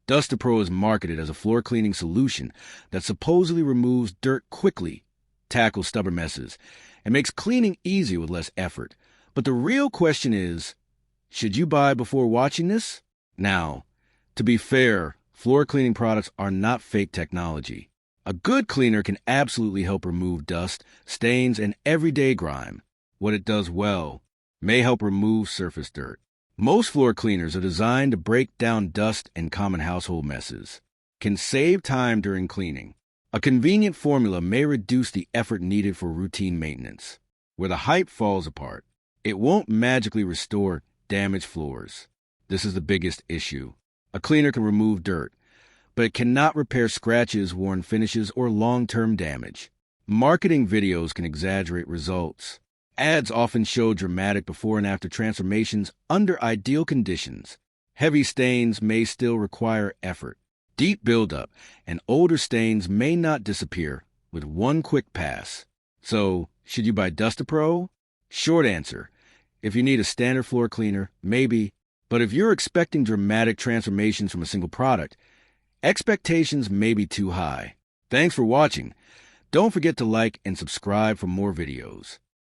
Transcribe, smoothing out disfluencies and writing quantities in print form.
DustaPro is marketed as a floor cleaning solution that supposedly removes dirt quickly, tackles stubborn messes, and makes cleaning easier with less effort. But the real question is, should you buy before watching this? Now, to be fair, floor cleaning products are not fake technology. A good cleaner can absolutely help remove dust, stains, and everyday grime. What it does well may help remove surface dirt. Most floor cleaners are designed to break down dust and common household messes, can save time during cleaning. A convenient formula may reduce the effort needed for routine maintenance. Where the hype falls apart, it won't magically restore damaged floors. This is the biggest issue. A cleaner can remove dirt, but it cannot repair scratches, worn finishes, or long-term damage. Marketing videos can exaggerate results. Ads often show dramatic before and after transformations under ideal conditions. Heavy stains may still require effort. Deep buildup and older stains may not disappear with one quick pass. So, should you buy DustaPro? Short answer: if you need a standard floor cleaner, maybe. But if you're expecting dramatic transformations from a single product, expectations may be too high. Thanks for watching. Don't forget to like and subscribe for more videos.